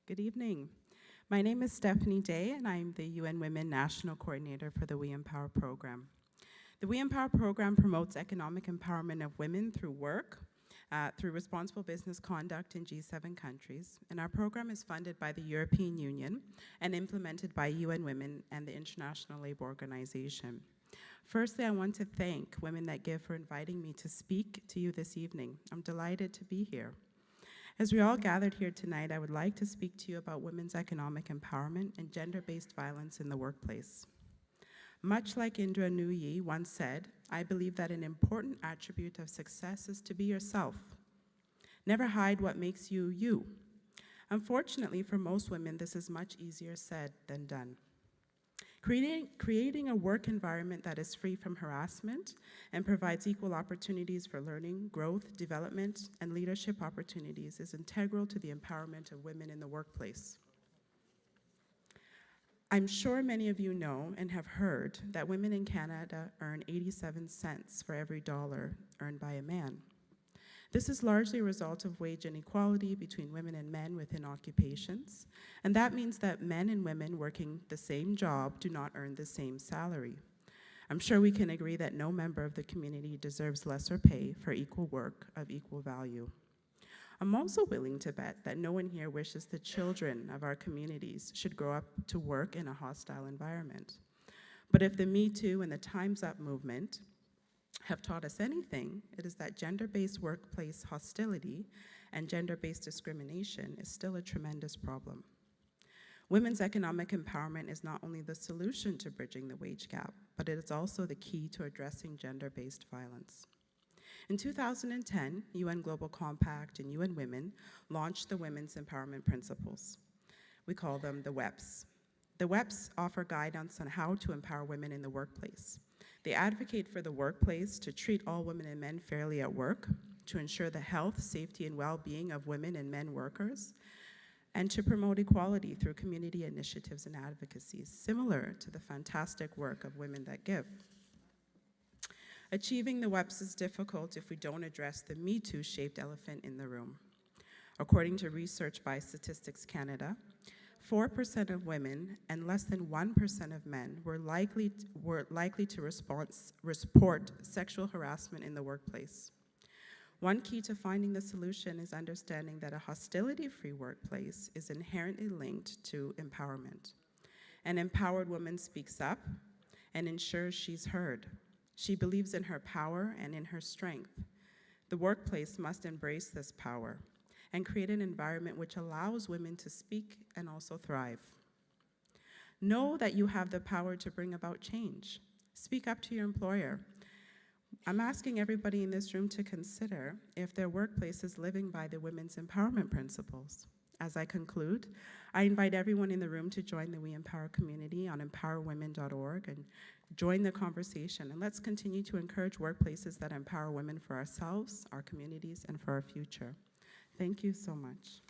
Good evening. My name is Stephanie Day, and I'm the UN Women National Coordinator for the We Empower program. The We Empower program promotes economic empowerment of women through work, through responsible business conduct in G7 countries, and our program is funded by the European Union and implemented by UN Women and the International Labour Organization. Firstly, I want to thank Women That Give for inviting me to speak to you this evening. I'm delighted to be here. As we all gathered here tonight, I would like to speak to you about women's economic empowerment and gender-based violence in the workplace. Much like Indra Nooyi once said, I believe that an important attribute of success is to be yourself. Never hide what makes you you. Unfortunately, for most women, this is much easier said than done. Creating a work environment that is free from harassment and provides equal opportunities for learning, growth, development, and leadership opportunities is integral to the empowerment of women in the workplace. I'm sure many of you know and have heard that women in Canada earn 87 cents for every dollar earned by a man. This is largely a result of wage inequality between women and men within occupations, and that means that men and women working the same job do not earn the same salary. I'm sure we can agree that no member of the community deserves lesser pay for equal work of equal value. I'm also willing to bet that no one here wishes the children of our communities should grow up to work in a hostile environment. But if the Me Too and the Time's Up movement have taught us anything, it is that gender-based workplace hostility and gender-based discrimination is still a tremendous problem. Women's economic empowerment is not only the solution to bridging the wage gap, but it is also the key to addressing gender-based violence. In 2010, UN Global Compact and UN Women launched the Women's Empowerment Principles. We call them the WEPs. The WEPs offer guidance on how to empower women in the workplace. They advocate for the workplace to treat all women and men fairly at work, to ensure the health, safety, and well-being of women and men workers, and to promote equality through community initiatives and advocacies, similar to the fantastic work of Women That Give. Achieving the WEPs is difficult if we don't address the Me Too-shaped elephant in the room. According to research by Statistics Canada, 4% of women and less than 1% of men were likely to report sexual harassment in the workplace. One key to finding the solution is understanding that a hostility-free workplace is inherently linked to empowerment. An empowered woman speaks up and ensures she's heard. She believes in her power and in her strength. The workplace must embrace this power and create an environment which allows women to speak and also thrive. Know that you have the power to bring about change. Speak up to your employer. I'm asking everybody in this room to consider if their workplace is living by the Women's Empowerment Principles. As I conclude, I invite everyone in the room to join the We Empower community on empowerwomen.org and join the conversation. And let's continue to encourage workplaces that empower women for ourselves, our communities, and for our future. Thank you so much.